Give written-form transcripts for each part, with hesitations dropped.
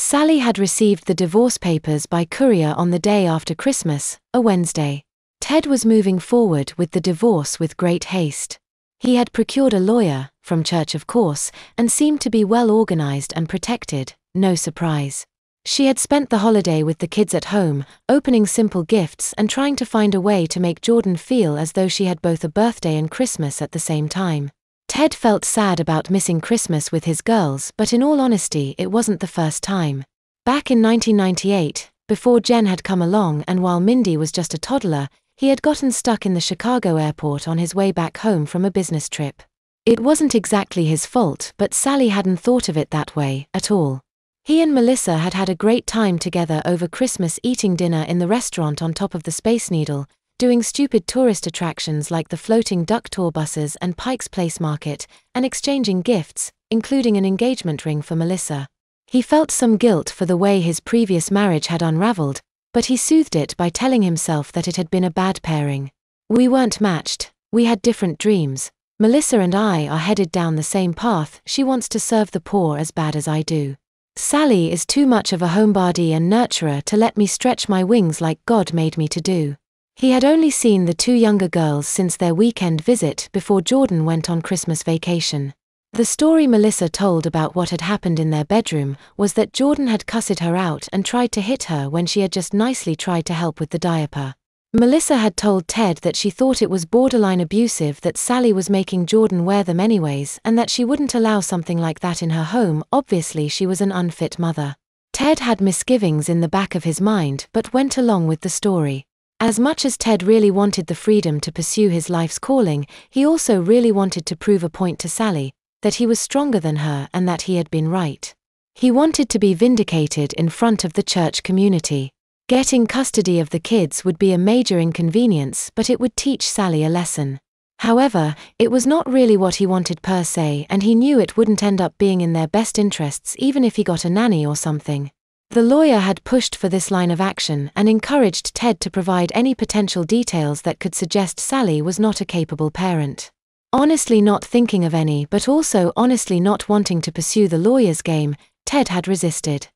Sally had received the divorce papers by courier on the day after Christmas, a Wednesday. Ted was moving forward with the divorce with great haste. He had procured a lawyer, from church of course, and seemed to be well organized and protected, no surprise. She had spent the holiday with the kids at home, opening simple gifts and trying to find a way to make Jordan feel as though she had both a birthday and Christmas at the same time. Ted felt sad about missing Christmas with his girls, but in all honesty it wasn't the first time. Back in 1998, before Jen had come along and while Mindy was just a toddler, he had gotten stuck in the Chicago airport on his way back home from a business trip. It wasn't exactly his fault, but Sally hadn't thought of it that way, at all. He and Melissa had had a great time together over Christmas, eating dinner in the restaurant on top of the Space Needle, doing stupid tourist attractions like the floating duck tour buses and Pike's Place Market, and exchanging gifts, including an engagement ring for Melissa. He felt some guilt for the way his previous marriage had unraveled, but he soothed it by telling himself that it had been a bad pairing. We weren't matched, we had different dreams. Melissa and I are headed down the same path. She wants to serve the poor as bad as I do. Sally is too much of a homebody and nurturer to let me stretch my wings like God made me to do. He had only seen the two younger girls since their weekend visit before Jordan went on Christmas vacation. The story Melissa told about what had happened in their bedroom was that Jordan had cussed her out and tried to hit her when she had just nicely tried to help with the diaper. Melissa had told Ted that she thought it was borderline abusive that Sally was making Jordan wear them anyways and that she wouldn't allow something like that in her home. Obviously she was an unfit mother. Ted had misgivings in the back of his mind but went along with the story. As much as Ted really wanted the freedom to pursue his life's calling, he also really wanted to prove a point to Sally, that he was stronger than her and that he had been right. He wanted to be vindicated in front of the church community. Getting custody of the kids would be a major inconvenience, but it would teach Sally a lesson. However, it was not really what he wanted per se, and he knew it wouldn't end up being in their best interests even if he got a nanny or something. The lawyer had pushed for this line of action and encouraged Ted to provide any potential details that could suggest Sally was not a capable parent. Honestly not thinking of any, but also honestly not wanting to pursue the lawyer's game, Ted had resisted.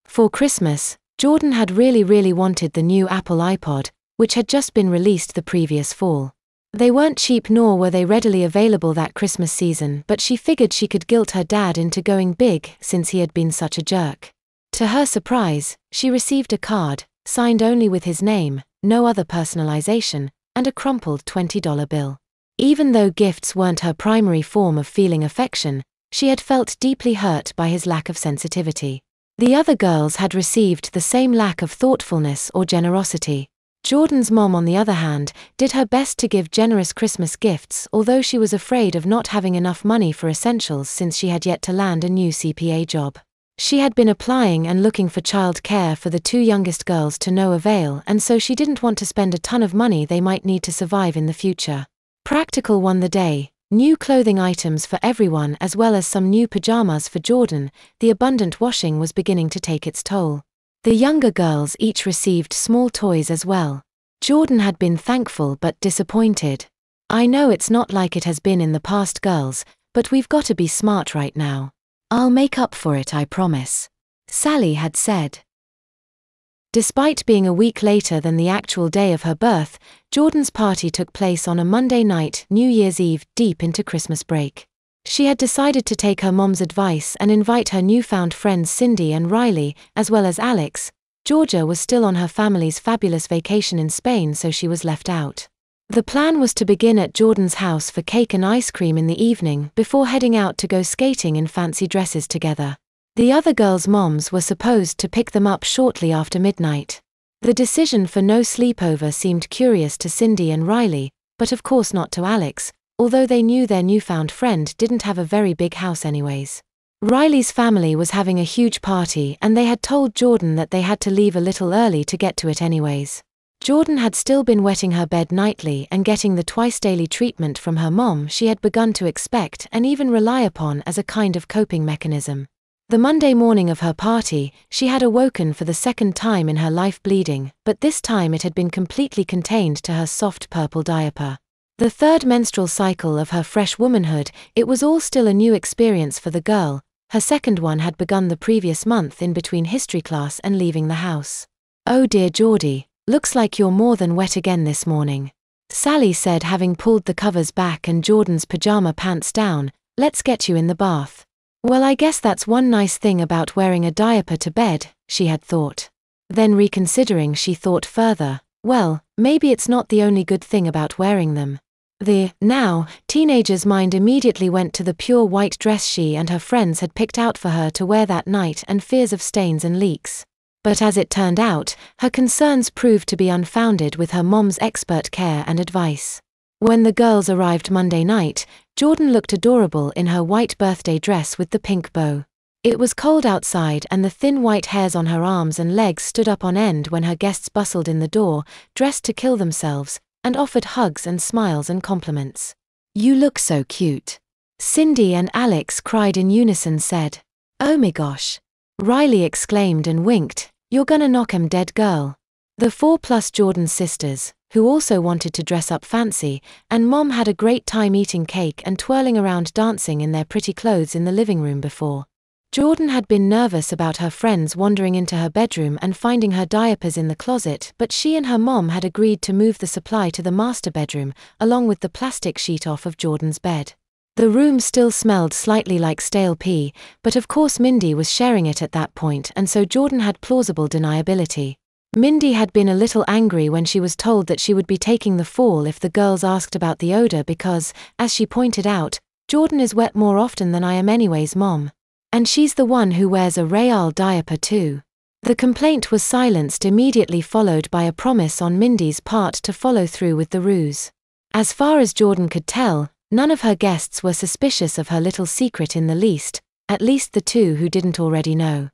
For Christmas, Jordan had really wanted the new Apple iPod, which had just been released the previous fall. They weren't cheap nor were they readily available that Christmas season, but she figured she could guilt her dad into going big since he had been such a jerk. To her surprise, she received a card, signed only with his name, no other personalization, and a crumpled $20 bill. Even though gifts weren't her primary form of feeling affection, she had felt deeply hurt by his lack of sensitivity. The other girls had received the same lack of thoughtfulness or generosity. Jordan's mom, on the other hand, did her best to give generous Christmas gifts, although she was afraid of not having enough money for essentials since she had yet to land a new CPA job. She had been applying and looking for child care for the two youngest girls to no avail, and so she didn't want to spend a ton of money they might need to survive in the future. Practical won the day. New clothing items for everyone as well as some new pajamas for Jordan. The abundant washing was beginning to take its toll. The younger girls each received small toys as well. Jordan had been thankful but disappointed. "I know it's not like it has been in the past, girls, but we've got to be smart right now. I'll make up for it, I promise," Sally had said. Despite being a week later than the actual day of her birth, Jordan's party took place on a Monday night, New Year's Eve, deep into Christmas break. She had decided to take her mom's advice and invite her newfound friends Cindy and Riley, as well as Alex. Georgia was still on her family's fabulous vacation in Spain, so she was left out. The plan was to begin at Jordan's house for cake and ice cream in the evening before heading out to go skating in fancy dresses together. The other girls' moms were supposed to pick them up shortly after midnight. The decision for no sleepover seemed curious to Cindy and Riley, but of course not to Alex, although they knew their newfound friend didn't have a very big house anyways. Riley's family was having a huge party and they had told Jordan that they had to leave a little early to get to it anyways. Jordan had still been wetting her bed nightly and getting the twice-daily treatment from her mom she had begun to expect and even rely upon as a kind of coping mechanism. The Monday morning of her party, she had awoken for the second time in her life bleeding, but this time it had been completely contained to her soft purple diaper. The third menstrual cycle of her fresh womanhood, it was all still a new experience for the girl, Her second one had begun the previous month in between history class and leaving the house. "Oh dear Geordie, looks like you're more than wet again this morning," Sally said, having pulled the covers back and Jordan's pajama pants down. "Let's get you in the bath." Well, I guess that's one nice thing about wearing a diaper to bed, she had thought. Then reconsidering, she thought further, well, maybe it's not the only good thing about wearing them. The now teenager's mind immediately went to the pure white dress she and her friends had picked out for her to wear that night and fears of stains and leaks. But as it turned out, her concerns proved to be unfounded with her mom's expert care and advice. When the girls arrived Monday night, Jordan looked adorable in her white birthday dress with the pink bow. It was cold outside and the thin white hairs on her arms and legs stood up on end when her guests bustled in the door, dressed to kill themselves, and offered hugs and smiles and compliments. "You look so cute," Cindy and Alex cried in unison. Said, "Oh my gosh," Riley exclaimed and winked, "You're gonna knock 'em dead, girl." The 4+ Jordan's sisters, who also wanted to dress up fancy, and Mom had a great time eating cake and twirling around dancing in their pretty clothes in the living room before. Jordan had been nervous about her friends wandering into her bedroom and finding her diapers in the closet, but she and her mom had agreed to move the supply to the master bedroom, along with the plastic sheet off of Jordan's bed. The room still smelled slightly like stale pee, but of course Mindy was sharing it at that point, and so Jordan had plausible deniability. Mindy had been a little angry when she was told that she would be taking the fall if the girls asked about the odor because, as she pointed out, "Jordan is wet more often than I am anyways, Mom. And she's the one who wears a Real diaper too." The complaint was silenced immediately, followed by a promise on Mindy's part to follow through with the ruse. As far as Jordan could tell, none of her guests were suspicious of her little secret in the least, at least the two who didn't already know.